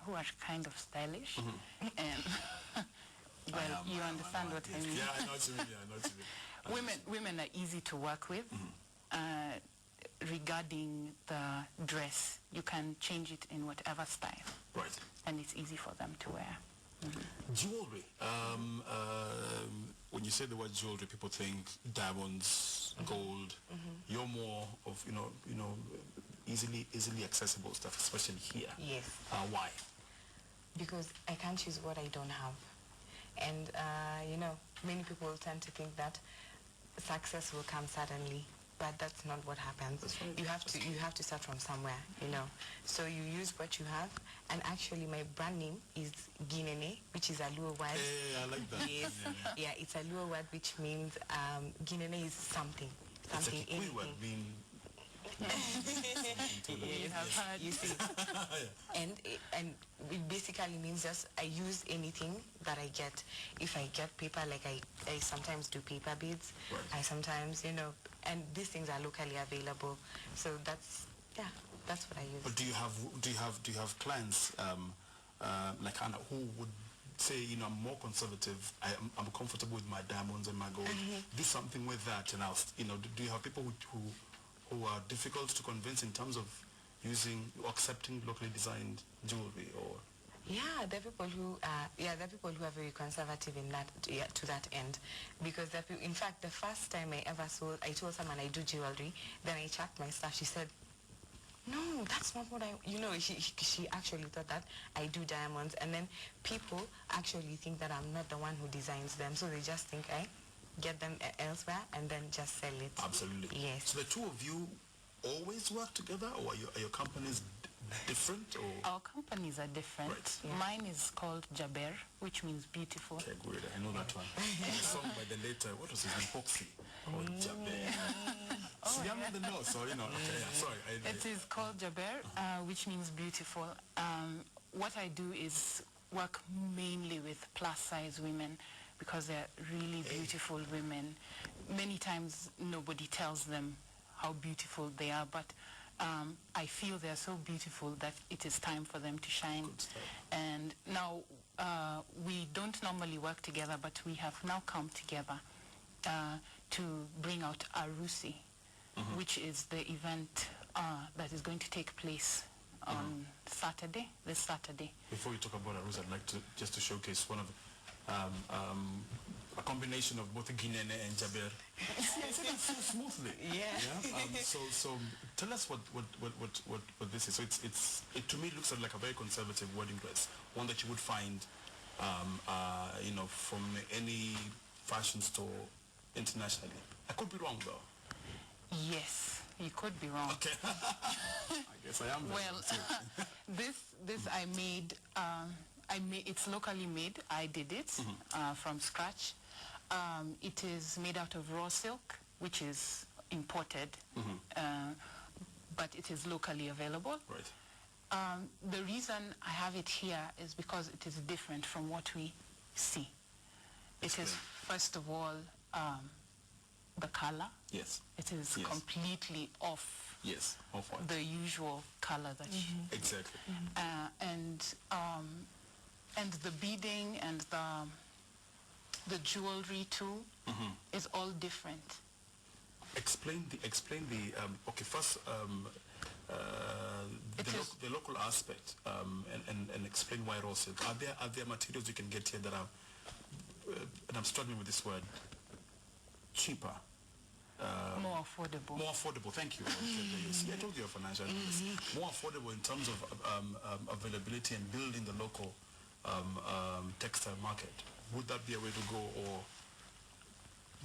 who are kind of stylish, and well, you understand what I mean. Yeah, I know what you mean. Yeah, I know what you mean. Women are easy to work with. Regarding the dress, you can change it in whatever style. Right. And it's easy for them to wear. Jewelry. When you say the word jewelry, people think diamonds, gold. You're more of easily accessible stuff, especially here. Yes. Why? Because I can't choose what I don't have, and many people tend to think that success will come suddenly. But that's not what happens. You have to start from somewhere, So you use what you have, and actually my brand name is Ginene, which is a Luo word. Hey, I like that. Yes. Yeah, it's a Luo word which means Ginene is something. It's a Kikuyu word mean. You see. And it basically means just I use anything that I get. If I get paper, like I sometimes do paper beads. Right. I sometimes, and these things are locally available. So that's what I use. But do you have clients like Anna who would say, I'm more conservative, I'm comfortable with my diamonds and my gold, do something with that, and I'll, do you have people who are difficult to convince in terms of using or accepting locally designed jewelry? Or there are people who are very conservative in that to that end, because in fact the first time I told someone I do jewelry, then I checked my stuff. She said, no, that's not what she actually thought that I do diamonds, and then people actually think that I'm not the one who designs them, so they just think I get them elsewhere and then just sell it. Absolutely. Yes. So the two of you always work together, or are your companies different? Or? Our companies are different. Right. Yeah. Mine is called Jaber, which means beautiful. Okay, good. I know that one. Sung by the later, what was his name? Foxy. Or Jaber. See, I'm in the know, so Okay, yeah, sorry. It is called Jaber, which means beautiful. What I do is work mainly with plus-size women, because they're really beautiful women. Many times nobody tells them how beautiful they are, but I feel they're so beautiful that it is time for them to shine. And now we don't normally work together, but we have now come together to bring out Arusi, which is the event that is going to take place on this Saturday. Before you talk about Arusi, I'd like to showcase one of a combination of both Ginene and Jaber. It's so smoothly. Yeah. So tell us what this is. So it to me looks like a very conservative wedding dress, one that you would find from any fashion store internationally. I could be wrong though. Yes, you could be wrong. Okay. I guess I am. Well, this I made. It's locally made. I did it from scratch. It is made out of raw silk, which is imported, but it is locally available. Right. The reason I have it here is because it is different from what we see. It is, first of all, the color. Yes. It is completely off. Yes, off white. The usual color that Exactly. And the beading and the jewelry too is all different. Explain the okay, first the local aspect and explain why raw silk. Are there materials you can get here that are and I'm struggling with this word, cheaper? More affordable. More affordable, thank you. See, I told you a financial analyst. More affordable in terms of availability and building the local textile market. Would that be a way to go, or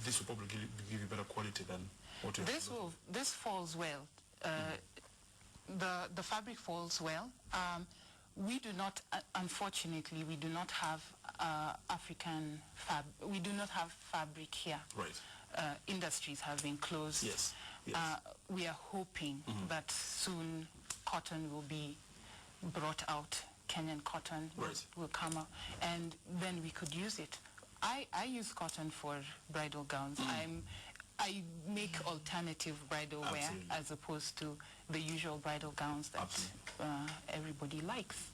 this will probably give you better quality than what you have? This falls well. The fabric falls well. We do not, unfortunately, we do not have African we do not have fabric here. Right. Industries have been closed. Yes. We are hoping that soon cotton will be brought out. Kenyan cotton will come out, and then we could use it. I use cotton for bridal gowns. I make alternative bridal wear as opposed to the usual bridal gowns that everybody likes.